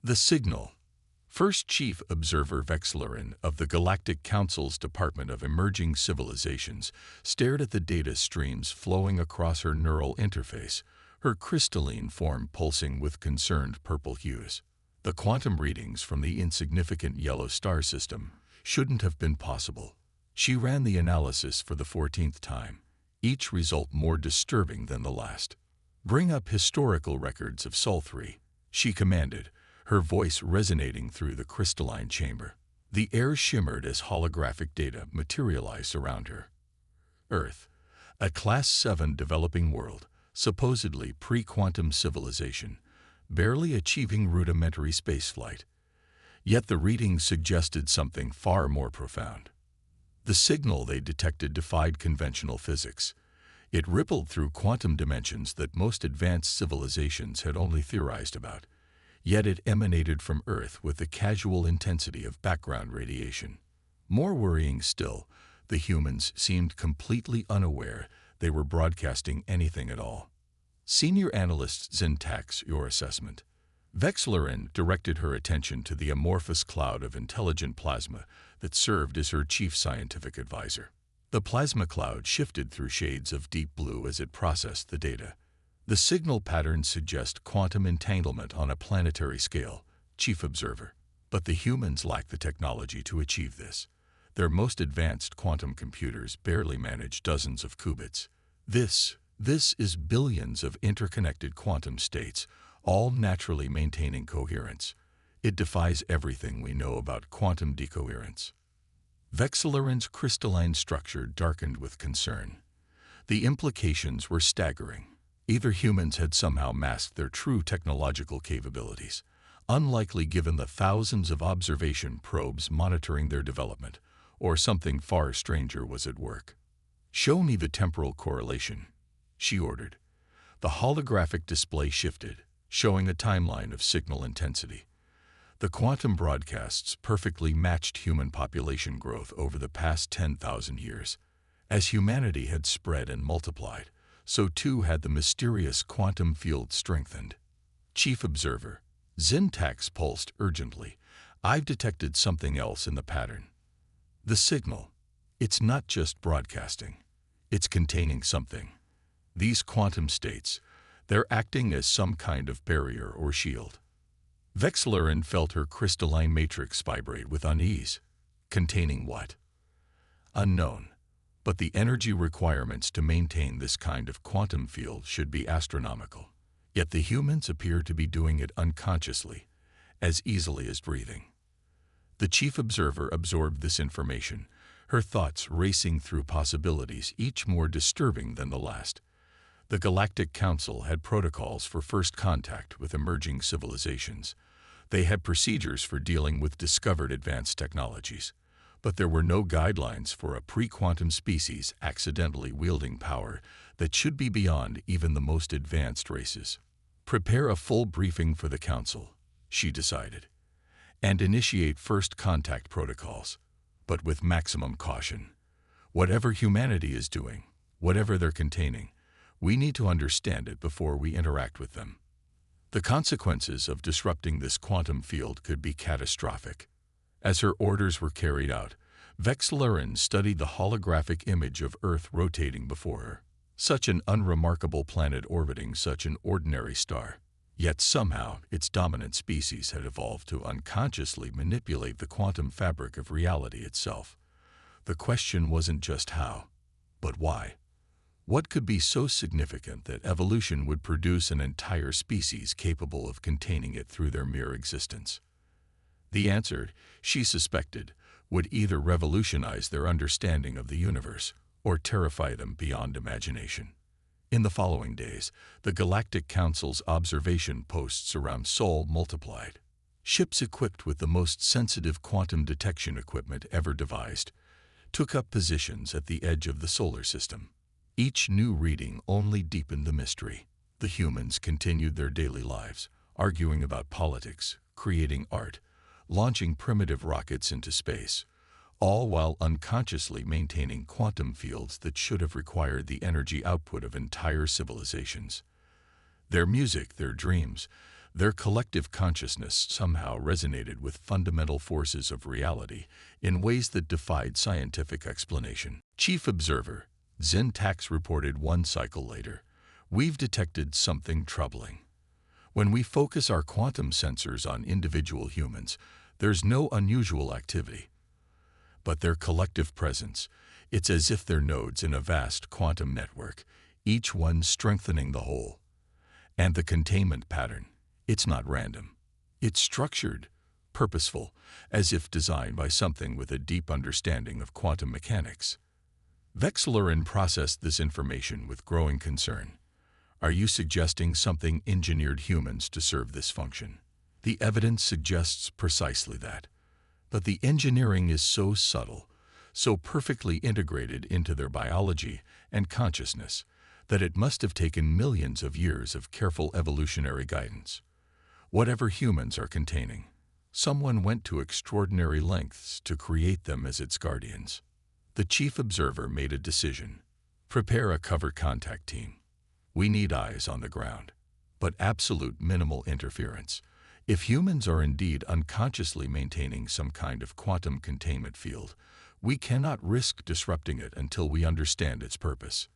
The signal. First Chief Observer Vexlerin of the Galactic Council's Department of Emerging Civilizations stared at the data streams flowing across her neural interface, her crystalline form pulsing with concerned purple hues. The quantum readings from the insignificant yellow star system shouldn't have been possible. She ran the analysis for the 14th time, each result more disturbing than the last. "Bring up historical records of Sol 3, she commanded, her voice resonating through the crystalline chamber. The air shimmered as holographic data materialized around her. Earth, a Class 7 developing world, supposedly pre-quantum civilization, barely achieving rudimentary spaceflight. Yet the readings suggested something far more profound. The signal they detected defied conventional physics. It rippled through quantum dimensions that most advanced civilizations had only theorized about. Yet it emanated from Earth with the casual intensity of background radiation. More worrying still, the humans seemed completely unaware they were broadcasting anything at all. Senior Analyst Zintax, your assessment." Vexlerin directed her attention to the amorphous cloud of intelligent plasma that served as her chief scientific advisor. The plasma cloud shifted through shades of deep blue as it processed the data. "The signal patterns suggest quantum entanglement on a planetary scale, Chief Observer. But the humans lack the technology to achieve this. Their most advanced quantum computers barely manage dozens of qubits. This is billions of interconnected quantum states, all naturally maintaining coherence. It defies everything we know about quantum decoherence." Vexlerin's crystalline structure darkened with concern. The implications were staggering. Either humans had somehow masked their true technological capabilities, unlikely given the thousands of observation probes monitoring their development, or something far stranger was at work. "Show me the temporal correlation," she ordered. The holographic display shifted, showing a timeline of signal intensity. The quantum broadcasts perfectly matched human population growth over the past 10,000 years. As humanity had spread and multiplied, so too had the mysterious quantum field strengthened. "Chief Observer," Zintax pulsed urgently, "I've detected something else in the pattern. The signal. It's not just broadcasting. It's containing something. These quantum states, they're acting as some kind of barrier or shield." Vexlerin felt her crystalline matrix vibrate with unease. Containing what? Unknown. But the energy requirements to maintain this kind of quantum field should be astronomical. Yet the humans appear to be doing it unconsciously, as easily as breathing. The Chief Observer absorbed this information, her thoughts racing through possibilities each more disturbing than the last. The Galactic Council had protocols for first contact with emerging civilizations. They had procedures for dealing with discovered advanced technologies. But there were no guidelines for a pre-quantum species accidentally wielding power that should be beyond even the most advanced races. "Prepare a full briefing for the Council," she decided, "and initiate first contact protocols, but with maximum caution. Whatever humanity is doing, whatever they're containing, we need to understand it before we interact with them. The consequences of disrupting this quantum field could be catastrophic." As her orders were carried out, Vexlerin studied the holographic image of Earth rotating before her. Such an unremarkable planet orbiting such an ordinary star. Yet somehow its dominant species had evolved to unconsciously manipulate the quantum fabric of reality itself. The question wasn't just how, but why. What could be so significant that evolution would produce an entire species capable of containing it through their mere existence? The answer, she suspected, would either revolutionize their understanding of the universe or terrify them beyond imagination. In the following days, the Galactic Council's observation posts around Sol multiplied. Ships equipped with the most sensitive quantum detection equipment ever devised took up positions at the edge of the solar system. Each new reading only deepened the mystery. The humans continued their daily lives, arguing about politics, creating art, launching primitive rockets into space, all while unconsciously maintaining quantum fields that should have required the energy output of entire civilizations. Their music, their dreams, Their collective consciousness somehow resonated with fundamental forces of reality in ways that defied scientific explanation. Chief Observer, Zintax reported one cycle later, "We've detected something troubling. When we focus our quantum sensors on individual humans, there's no unusual activity. But their collective presence, it's as if they're nodes in a vast quantum network, each one strengthening the whole. And the containment pattern, it's not random. It's structured, purposeful, as if designed by something with a deep understanding of quantum mechanics." Vexlerin processed this information with growing concern. "Are you suggesting something engineered humans to serve this function?" The evidence suggests precisely that. But the engineering is so subtle, so perfectly integrated into their biology and consciousness, that it must have taken millions of years of careful evolutionary guidance. Whatever humans are containing, someone went to extraordinary lengths to create them as its guardians. The Chief Observer made a decision. "Prepare a cover contact team. We need eyes on the ground, but absolute minimal interference. If humans are indeed unconsciously maintaining some kind of quantum containment field, we cannot risk disrupting it until we understand its purpose."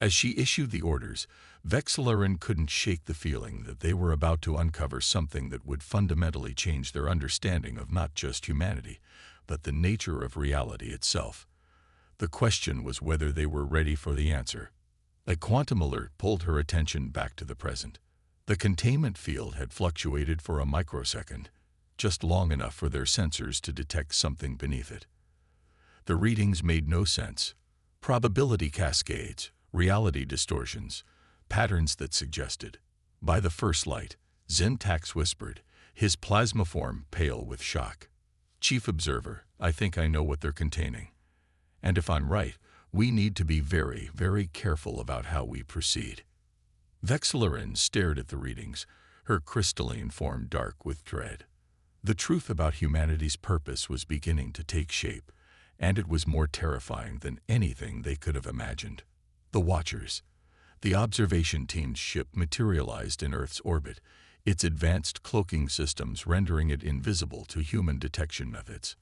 As she issued the orders, Vexlerin couldn't shake the feeling that they were about to uncover something that would fundamentally change their understanding of not just humanity, but the nature of reality itself. The question was whether they were ready for the answer. A quantum alert pulled her attention back to the present. The containment field had fluctuated for a microsecond, just long enough for their sensors to detect something beneath it. The readings made no sense. Probability cascades, reality distortions, patterns that suggested. By the first light, Zintax whispered, his plasma form pale with shock. "Chief Observer, I think I know what they're containing. And if I'm right, we need to be very, very careful about how we proceed." Vexlerin stared at the readings, her crystalline form dark with dread. The truth about humanity's purpose was beginning to take shape, and it was more terrifying than anything they could have imagined. The Watchers. The observation team's ship materialized in Earth's orbit, its advanced cloaking systems rendering it invisible to human detection methods.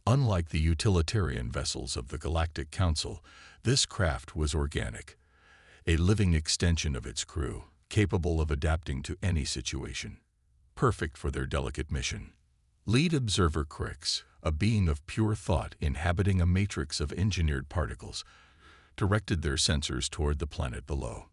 Unlike the utilitarian vessels of the Galactic Council, this craft was organic, a living extension of its crew, capable of adapting to any situation. Perfect for their delicate mission. Lead Observer Crix, a being of pure thought inhabiting a matrix of engineered particles, directed their sensors toward the planet below.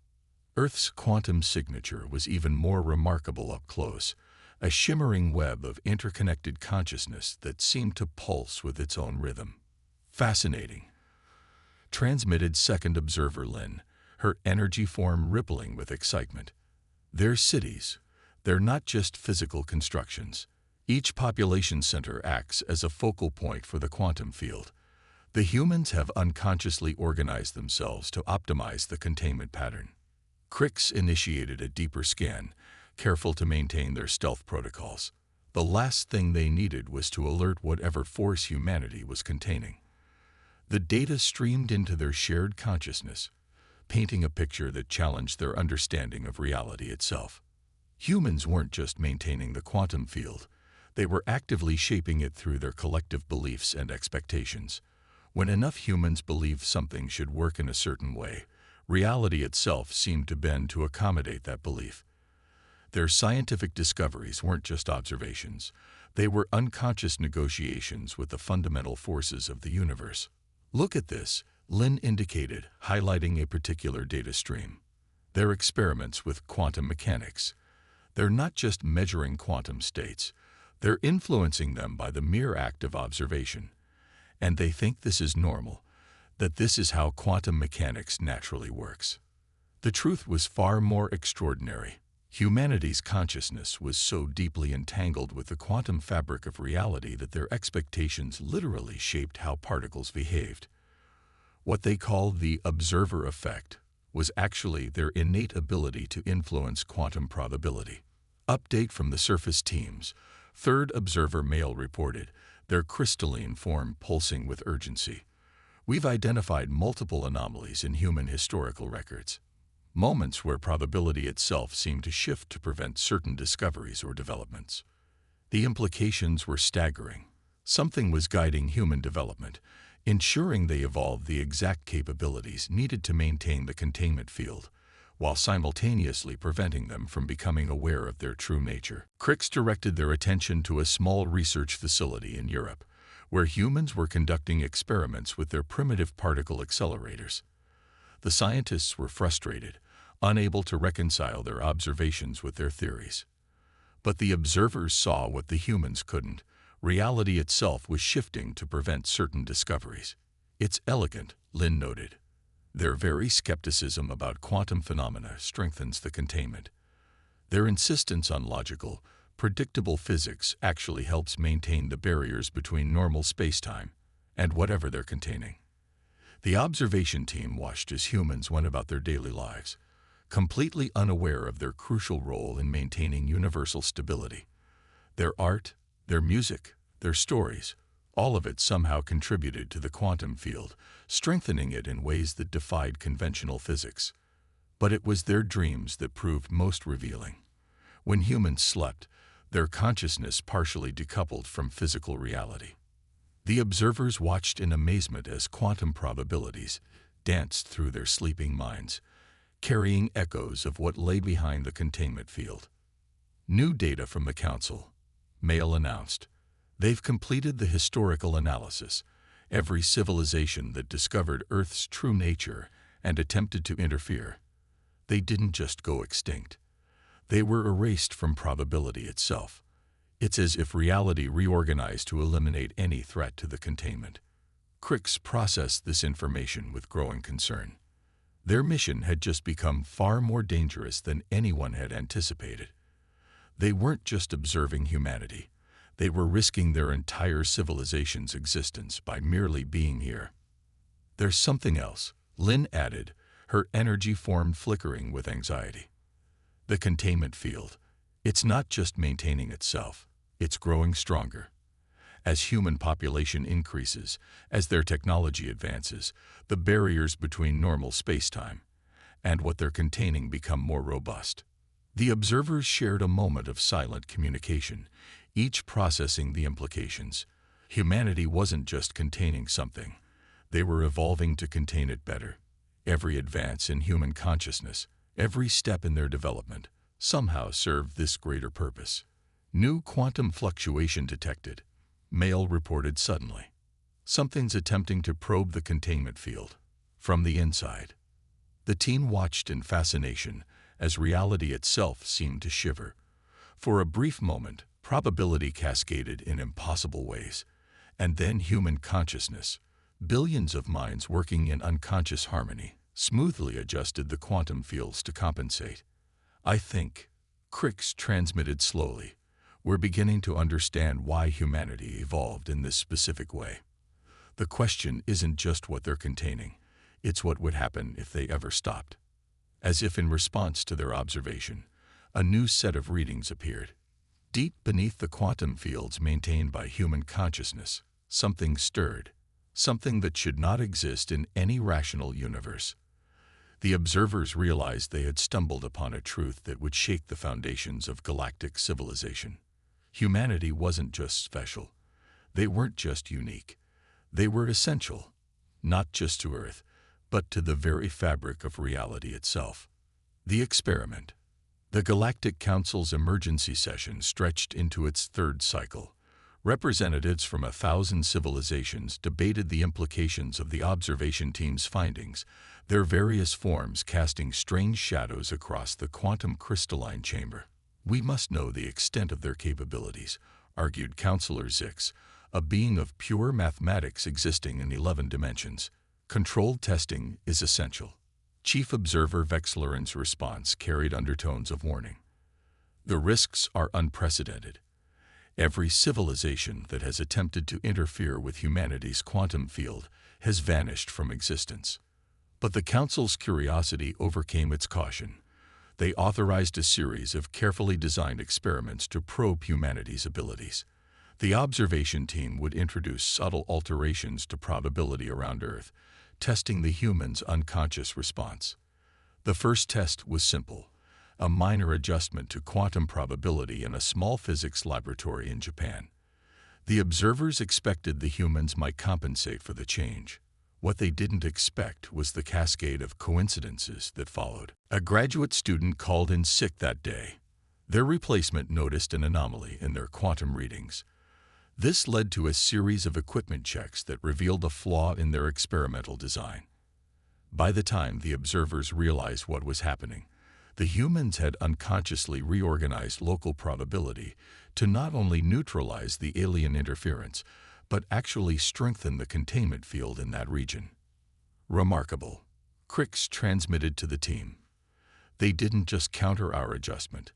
Earth's quantum signature was even more remarkable up close, a shimmering web of interconnected consciousness that seemed to pulse with its own rhythm. "Fascinating," transmitted Second Observer Lin, her energy form rippling with excitement. "They're cities. They're not just physical constructions. Each population center acts as a focal point for the quantum field. The humans have unconsciously organized themselves to optimize the containment pattern." Crix initiated a deeper scan, careful to maintain their stealth protocols. The last thing they needed was to alert whatever force humanity was containing. The data streamed into their shared consciousness, painting a picture that challenged their understanding of reality itself. Humans weren't just maintaining the quantum field, they were actively shaping it through their collective beliefs and expectations. When enough humans believed something should work in a certain way, reality itself seemed to bend to accommodate that belief. Their scientific discoveries weren't just observations, they were unconscious negotiations with the fundamental forces of the universe. "Look at this," Lin indicated, highlighting a particular data stream. "They're experiments with quantum mechanics. They're not just measuring quantum states, they're influencing them by the mere act of observation. And they think this is normal, that this is how quantum mechanics naturally works." The truth was far more extraordinary. Humanity's consciousness was so deeply entangled with the quantum fabric of reality that their expectations literally shaped how particles behaved. What they called the observer effect was actually their innate ability to influence quantum probability. Update from the surface teams. Third Observer Male reported, their crystalline form pulsing with urgency. "We've identified multiple anomalies in human historical records. moments where probability itself seemed to shift to prevent certain discoveries or developments. The implications were staggering. Something was guiding human development, ensuring they evolved the exact capabilities needed to maintain the containment field, while simultaneously preventing them from becoming aware of their true nature. Crick's directed their attention to a small research facility in Europe, where humans were conducting experiments with their primitive particle accelerators. The scientists were frustrated, unable to reconcile their observations with their theories. But the observers saw what the humans couldn't. Reality itself was shifting to prevent certain discoveries. "It's elegant," Lin noted. Their very skepticism about quantum phenomena strengthens the containment. Their insistence on logical, predictable physics actually helps maintain the barriers between normal spacetime and whatever they're containing. The observation team watched as humans went about their daily lives, completely unaware of their crucial role in maintaining universal stability. Their art, their music, their stories, all of it somehow contributed to the quantum field, strengthening it in ways that defied conventional physics. But it was their dreams that proved most revealing. When humans slept, their consciousness partially decoupled from physical reality. The observers watched in amazement as quantum probabilities danced through their sleeping minds, carrying echoes of what lay behind the containment field. "New data from the Council," Mail announced. "They've completed the historical analysis. Every civilization that discovered Earth's true nature and attempted to interfere, they didn't just go extinct. They were erased from probability itself. It's as if reality reorganized to eliminate any threat to the containment." Crick's processed this information with growing concern. Their mission had just become far more dangerous than anyone had anticipated. They weren't just observing humanity. They were risking their entire civilization's existence by merely being here. "There's something else," Lin added, her energy form flickering with anxiety. "The containment field. It's not just maintaining itself. It's growing stronger. As human population increases, as their technology advances, the barriers between normal spacetime and what they're containing become more robust." The observers shared a moment of silent communication, each processing the implications. Humanity wasn't just containing something. They were evolving to contain it better. Every advance in human consciousness, every step in their development, somehow served this greater purpose. "New quantum fluctuation detected," Mail reported suddenly. "Something's attempting to probe the containment field from the inside." The team watched in fascination as reality itself seemed to shiver. For a brief moment, probability cascaded in impossible ways, and then human consciousness, billions of minds working in unconscious harmony, smoothly adjusted the quantum fields to compensate. "I think," Crick's transmitted slowly, "we're beginning to understand why humanity evolved in this specific way. The question isn't just what they're containing, it's what would happen if they ever stopped." As if in response to their observation, a new set of readings appeared. Deep beneath the quantum fields maintained by human consciousness, something stirred, something that should not exist in any rational universe. The observers realized they had stumbled upon a truth that would shake the foundations of galactic civilization. Humanity wasn't just special. They weren't just unique. They were essential, not just to Earth, but to the very fabric of reality itself. The experiment. The Galactic Council's emergency session stretched into its third cycle. Representatives from 1,000 civilizations debated the implications of the observation team's findings, their various forms casting strange shadows across the quantum crystalline chamber. "We must know the extent of their capabilities," argued Counselor Zix, a being of pure mathematics existing in 11 dimensions. "Controlled testing is essential." Chief Observer Vexleron's response carried undertones of warning. "The risks are unprecedented. Every civilization that has attempted to interfere with humanity's quantum field has vanished from existence." But the Council's curiosity overcame its caution. They authorized a series of carefully designed experiments to probe humanity's abilities. The observation team would introduce subtle alterations to probability around Earth, testing the human's unconscious response. The first test was simple, a minor adjustment to quantum probability in a small physics laboratory in Japan. The observers expected the humans might compensate for the change. What they didn't expect was the cascade of coincidences that followed. A graduate student called in sick that day. Their replacement noticed an anomaly in their quantum readings. This led to a series of equipment checks that revealed a flaw in their experimental design. By the time the observers realized what was happening, the humans had unconsciously reorganized local probability to not only neutralize the alien interference, but actually strengthen the containment field in that region. Remarkable. Crick's transmitted to the team. They didn't just counter our adjustment.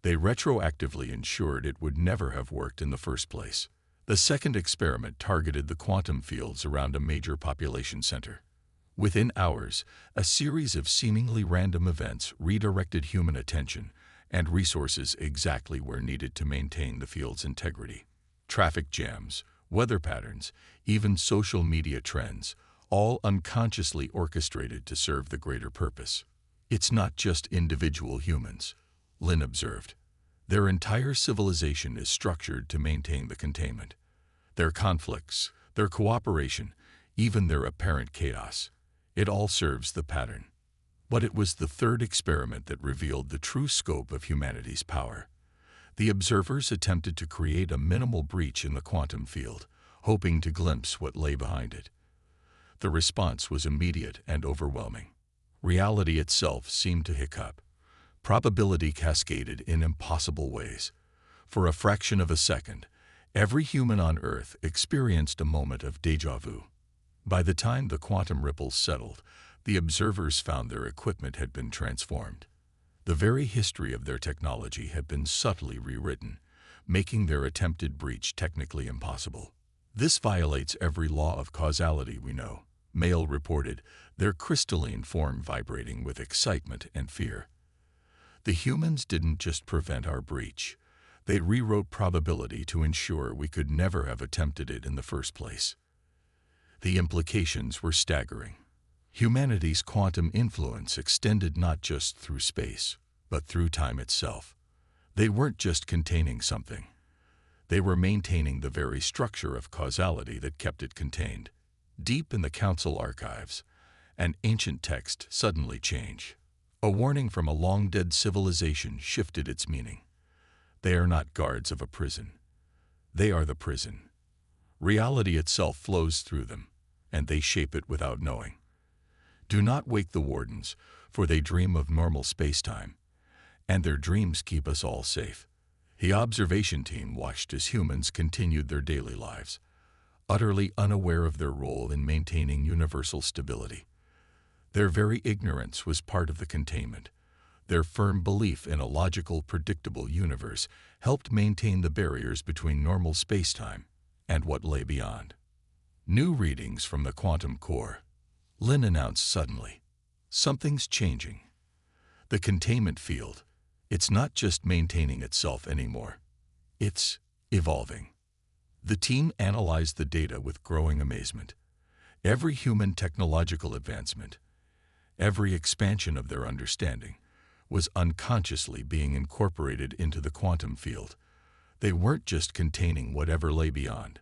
They retroactively ensured it would never have worked in the first place. The second experiment targeted the quantum fields around a major population center. Within hours, a series of seemingly random events redirected human attention and resources exactly where needed to maintain the field's integrity. Traffic jams, weather patterns, even social media trends, all unconsciously orchestrated to serve the greater purpose. It's not just individual humans, Lin observed. Their entire civilization is structured to maintain the containment. Their conflicts, their cooperation, even their apparent chaos. It all serves the pattern. But it was the third experiment that revealed the true scope of humanity's power. The observers attempted to create a minimal breach in the quantum field, hoping to glimpse what lay behind it. The response was immediate and overwhelming. Reality itself seemed to hiccup. Probability cascaded in impossible ways. For a fraction of a second, every human on Earth experienced a moment of déjà vu. By the time the quantum ripples settled, the observers found their equipment had been transformed. The very history of their technology had been subtly rewritten, making their attempted breach technically impossible. This violates every law of causality we know, Mail reported, their crystalline form vibrating with excitement and fear. The humans didn't just prevent our breach. They rewrote probability to ensure we could never have attempted it in the first place. The implications were staggering. Humanity's quantum influence extended not just through space, but through time itself. They weren't just containing something. They were maintaining the very structure of causality that kept it contained. Deep in the Council archives, an ancient text suddenly changed. A warning from a long-dead civilization shifted its meaning. They are not guards of a prison. They are the prison. Reality itself flows through them, and they shape it without knowing. Do not wake the wardens, for they dream of normal space-time, and their dreams keep us all safe. The observation team watched as humans continued their daily lives, utterly unaware of their role in maintaining universal stability. Their very ignorance was part of the containment. Their firm belief in a logical, predictable universe helped maintain the barriers between normal space-time and what lay beyond. New readings from the quantum core. Lin announced suddenly, something's changing. The containment field, it's not just maintaining itself anymore. It's evolving. The team analyzed the data with growing amazement. Every human technological advancement, every expansion of their understanding, was unconsciously being incorporated into the quantum field. They weren't just containing whatever lay beyond.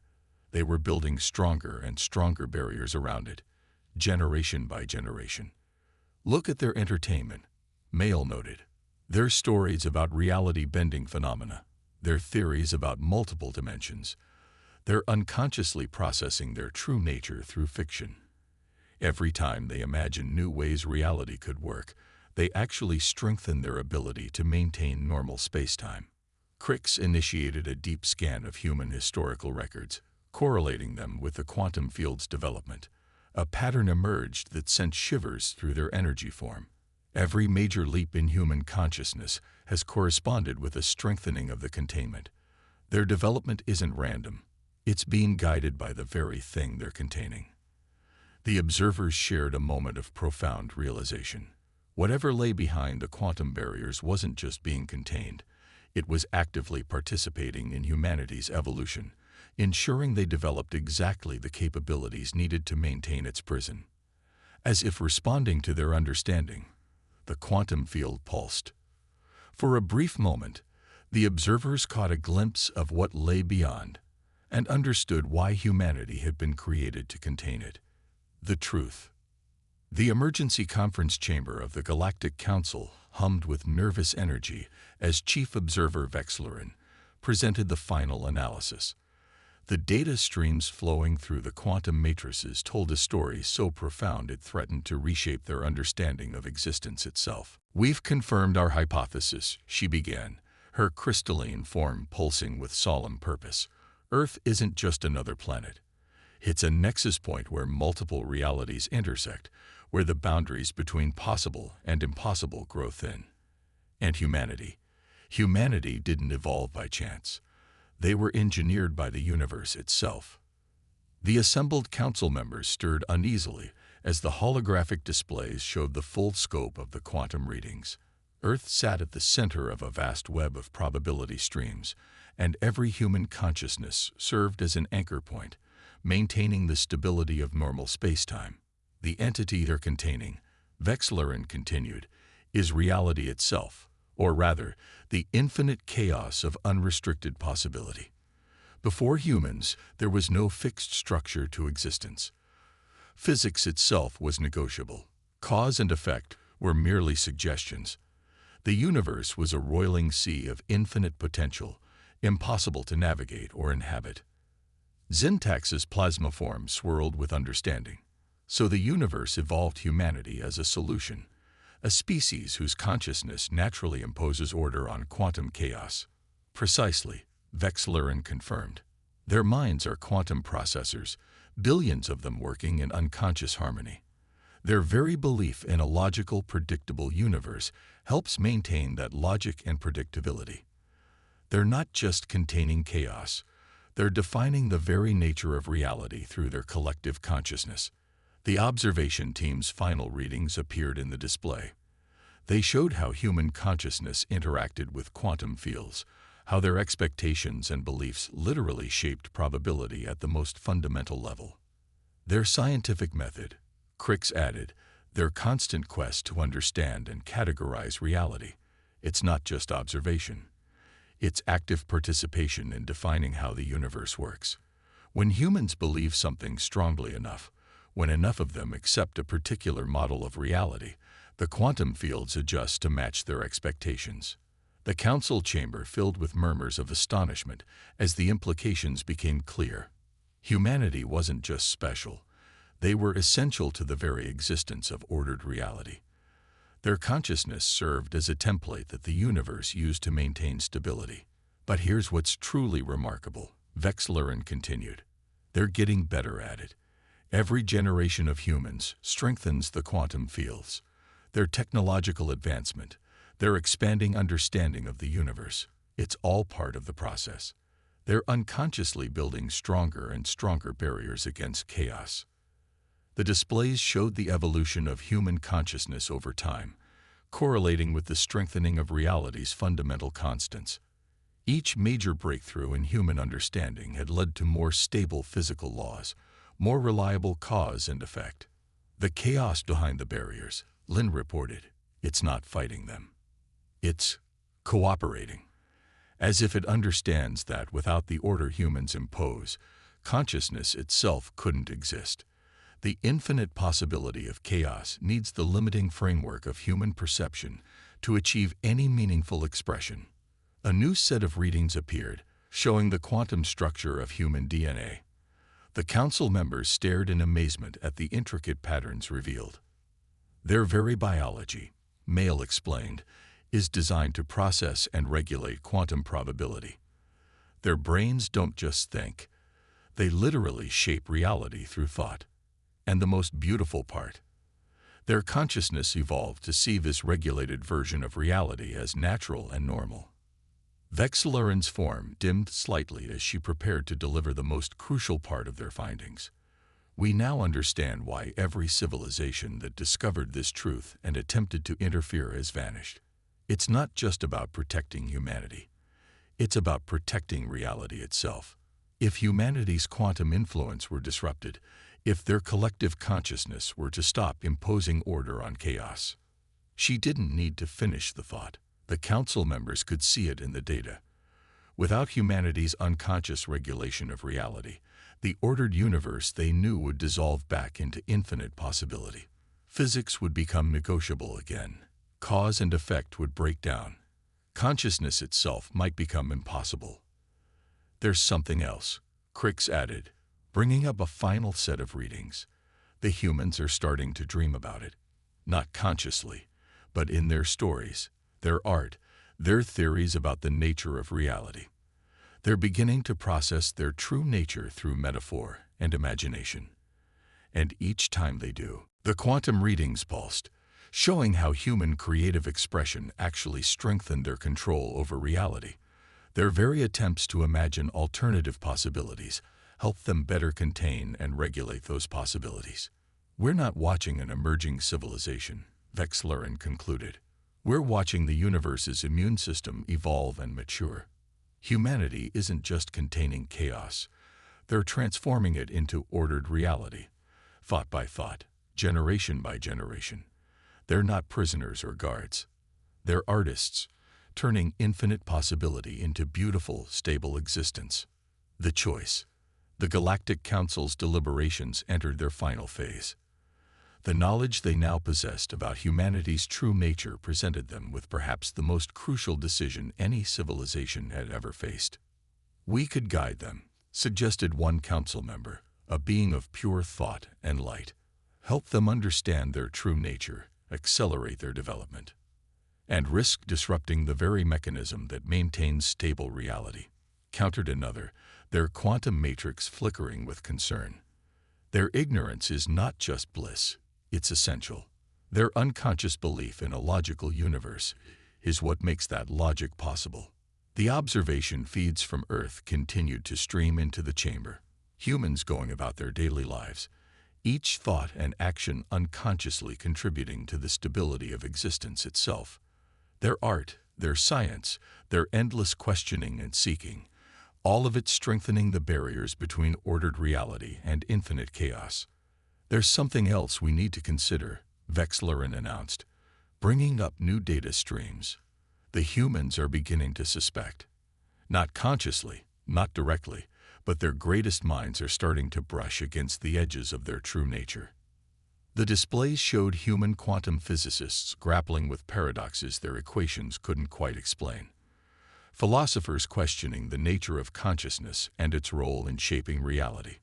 They were building stronger and stronger barriers around it, generation by generation. Look at their entertainment, Mail noted. Their stories about reality-bending phenomena, their theories about multiple dimensions. They're unconsciously processing their true nature through fiction. Every time they imagine new ways reality could work, they actually strengthen their ability to maintain normal space-time. Crick's initiated a deep scan of human historical records, correlating them with the quantum field's development. A pattern emerged that sent shivers through their energy form. Every major leap in human consciousness has corresponded with a strengthening of the containment. Their development isn't random. It's being guided by the very thing they're containing. The observers shared a moment of profound realization. Whatever lay behind the quantum barriers wasn't just being contained. It was actively participating in humanity's evolution, ensuring they developed exactly the capabilities needed to maintain its prison. As if responding to their understanding, the quantum field pulsed. For a brief moment, the observers caught a glimpse of what lay beyond and understood why humanity had been created to contain it. The truth. The emergency conference chamber of the Galactic Council hummed with nervous energy as Chief Observer Vexlerin presented the final analysis. The data streams flowing through the quantum matrices told a story so profound it threatened to reshape their understanding of existence itself. "We've confirmed our hypothesis," she began, her crystalline form pulsing with solemn purpose. "Earth isn't just another planet. It's a nexus point where multiple realities intersect, where the boundaries between possible and impossible grow thin. And humanity didn't evolve by chance. They were engineered by the universe itself." The assembled council members stirred uneasily as the holographic displays showed the full scope of the quantum readings. Earth sat at the center of a vast web of probability streams, and every human consciousness served as an anchor point, maintaining the stability of normal spacetime. "The entity they're containing," Vexlerin continued, "is reality itself, or rather, the infinite chaos of unrestricted possibility. Before humans, there was no fixed structure to existence. Physics itself was negotiable. Cause and effect were merely suggestions. The universe was a roiling sea of infinite potential, impossible to navigate or inhabit. Syntax's plasma form swirled with understanding. So the universe evolved humanity as a solution, a species whose consciousness naturally imposes order on quantum chaos." "Precisely," Vexlerin confirmed. "Their minds are quantum processors, billions of them working in unconscious harmony. Their very belief in a logical, predictable universe helps maintain that logic and predictability. They're not just containing chaos, they're defining the very nature of reality through their collective consciousness." The observation team's final readings appeared in the display. They showed how human consciousness interacted with quantum fields, how their expectations and beliefs literally shaped probability at the most fundamental level. Their scientific method, Crick's added, their constant quest to understand and categorize reality. It's not just observation. It's active participation in defining how the universe works. When humans believe something strongly enough, when enough of them accept a particular model of reality, the quantum fields adjust to match their expectations. The council chamber filled with murmurs of astonishment as the implications became clear. Humanity wasn't just special. They were essential to the very existence of ordered reality. Their consciousness served as a template that the universe used to maintain stability. "But here's what's truly remarkable," Vexlerin continued. "They're getting better at it. Every generation of humans strengthens the quantum fields. Their technological advancement, their expanding understanding of the universe, it's all part of the process. They're unconsciously building stronger and stronger barriers against chaos." The displays showed the evolution of human consciousness over time, correlating with the strengthening of reality's fundamental constants. Each major breakthrough in human understanding had led to more stable physical laws, more reliable cause and effect. "The chaos behind the barriers," Lynn reported, "it's not fighting them. It's cooperating. As if it understands that without the order humans impose, consciousness itself couldn't exist. The infinite possibility of chaos needs the limiting framework of human perception to achieve any meaningful expression." A new set of readings appeared, showing the quantum structure of human DNA. The council members stared in amazement at the intricate patterns revealed. "Their very biology," Mail explained, "is designed to process and regulate quantum probability. Their brains don't just think. They literally shape reality through thought. And the most beautiful part, their consciousness evolved to see this regulated version of reality as natural and normal." Vexlerin's form dimmed slightly as she prepared to deliver the most crucial part of their findings. "We now understand why every civilization that discovered this truth and attempted to interfere has vanished. It's not just about protecting humanity. It's about protecting reality itself. If humanity's quantum influence were disrupted, if their collective consciousness were to stop imposing order on chaos." She didn't need to finish the thought. The council members could see it in the data. Without humanity's unconscious regulation of reality, the ordered universe they knew would dissolve back into infinite possibility. Physics would become negotiable again. Cause and effect would break down. Consciousness itself might become impossible. There's something else, Crick's added, bringing up a final set of readings. The humans are starting to dream about it. Not consciously, but in their stories, their art, their theories about the nature of reality. They're beginning to process their true nature through metaphor and imagination. And each time they do, the quantum readings pulsed, showing how human creative expression actually strengthened their control over reality. Their very attempts to imagine alternative possibilities helped them better contain and regulate those possibilities. We're not watching an emerging civilization, Vexlerin concluded. We're watching the universe's immune system evolve and mature. Humanity isn't just containing chaos. They're transforming it into ordered reality, thought by thought, generation by generation. They're not prisoners or guards. They're artists, turning infinite possibility into beautiful, stable existence. The choice. The Galactic Council's deliberations entered their final phase. The knowledge they now possessed about humanity's true nature presented them with perhaps the most crucial decision any civilization had ever faced. We could guide them, suggested one council member, a being of pure thought and light. Help them understand their true nature, accelerate their development, and risk disrupting the very mechanism that maintains stable reality, countered another, their quantum matrix flickering with concern. Their ignorance is not just bliss, it's essential. Their unconscious belief in a logical universe is what makes that logic possible. The observation feeds from Earth continued to stream into the chamber, humans going about their daily lives, each thought and action unconsciously contributing to the stability of existence itself. Their art, their science, their endless questioning and seeking, all of it strengthening the barriers between ordered reality and infinite chaos. There's something else we need to consider, Vexlerin announced, bringing up new data streams. The humans are beginning to suspect. Not consciously, not directly, but their greatest minds are starting to brush against the edges of their true nature. The displays showed human quantum physicists grappling with paradoxes their equations couldn't quite explain. Philosophers questioning the nature of consciousness and its role in shaping reality.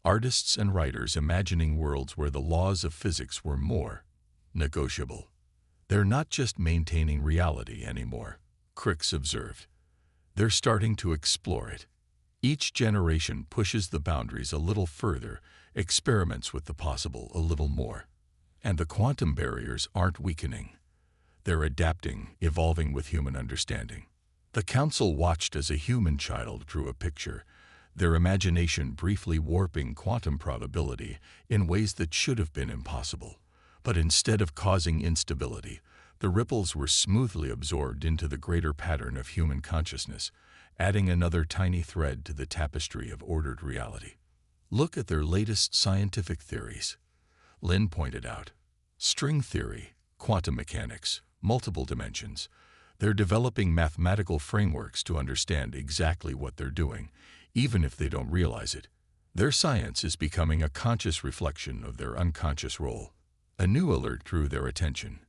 Artists and writers imagining worlds where the laws of physics were more negotiable. They're not just maintaining reality anymore, Cricks observed. They're starting to explore it. Each generation pushes the boundaries a little further, experiments with the possible a little more. And the quantum barriers aren't weakening. They're adapting, evolving with human understanding. The council watched as a human child drew a picture, their imagination briefly warping quantum probability in ways that should have been impossible. But instead of causing instability, the ripples were smoothly absorbed into the greater pattern of human consciousness, adding another tiny thread to the tapestry of ordered reality. Look at their latest scientific theories, Lin pointed out. String theory, quantum mechanics, multiple dimensions. They're developing mathematical frameworks to understand exactly what they're doing, even if they don't realize it. Their science is becoming a conscious reflection of their unconscious role. A new alert drew their attention.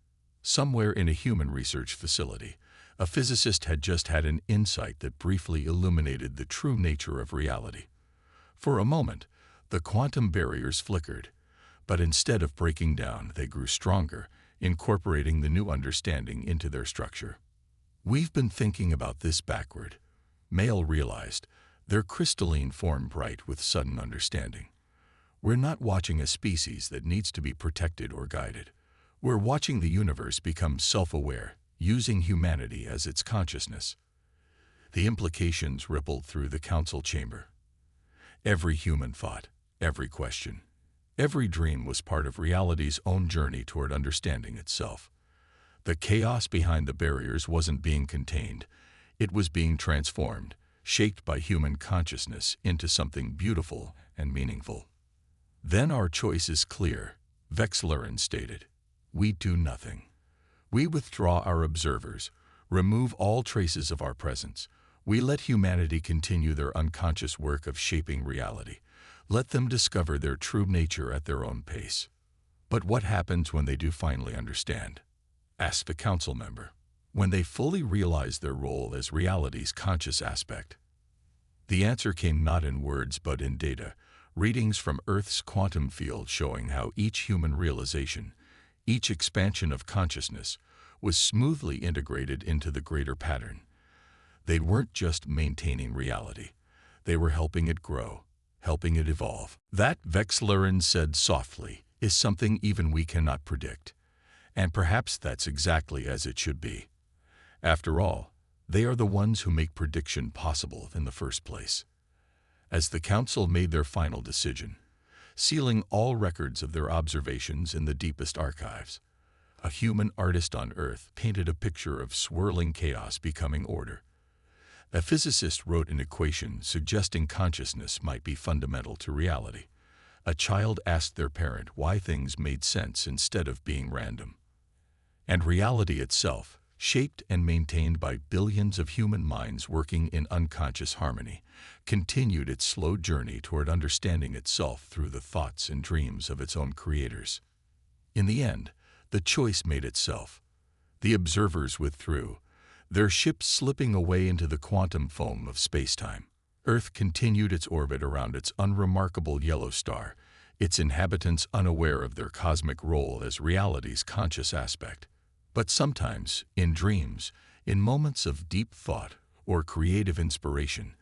Somewhere in a human research facility, a physicist had just had an insight that briefly illuminated the true nature of reality. For a moment, the quantum barriers flickered, but instead of breaking down, they grew stronger, incorporating the new understanding into their structure. We've been thinking about this backward, Mail realized, their crystalline form bright with sudden understanding. We're not watching a species that needs to be protected or guided. We're watching the universe become self-aware, using humanity as its consciousness. The implications rippled through the council chamber. Every human thought, every question, every dream was part of reality's own journey toward understanding itself. The chaos behind the barriers wasn't being contained. It was being transformed, shaped by human consciousness into something beautiful and meaningful. Then our choice is clear, Vexlerin stated. We do nothing. We withdraw our observers, remove all traces of our presence. We let humanity continue their unconscious work of shaping reality. Let them discover their true nature at their own pace. But what happens when they do finally understand? Asked the council member. When they fully realize their role as reality's conscious aspect. The answer came not in words but in data, readings from Earth's quantum field showing how each human realization, each expansion of consciousness, was smoothly integrated into the greater pattern. They weren't just maintaining reality. They were helping it grow, helping it evolve. That, Vexlerin said softly, is something even we cannot predict. And perhaps that's exactly as it should be. After all, they are the ones who make prediction possible in the first place. As the council made their final decision, sealing all records of their observations in the deepest archives, a human artist on Earth painted a picture of swirling chaos becoming order. A physicist wrote an equation suggesting consciousness might be fundamental to reality. A child asked their parent why things made sense instead of being random. And reality itself, shaped and maintained by billions of human minds working in unconscious harmony, continued its slow journey toward understanding itself through the thoughts and dreams of its own creators. In the end, the choice made itself. The observers withdrew, their ship slipping away into the quantum foam of spacetime. Earth continued its orbit around its unremarkable yellow star, its inhabitants unaware of their cosmic role as reality's conscious aspect. But sometimes, in dreams, in moments of deep thought or creative inspiration,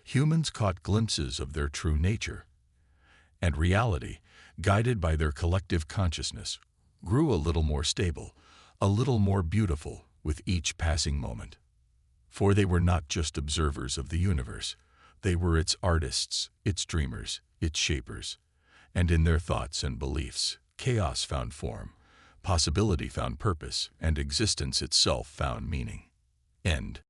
humans caught glimpses of their true nature. And reality, guided by their collective consciousness, grew a little more stable, a little more beautiful with each passing moment. For they were not just observers of the universe, they were its artists, its dreamers, its shapers. And in their thoughts and beliefs, chaos found form, possibility found purpose, and existence itself found meaning. End.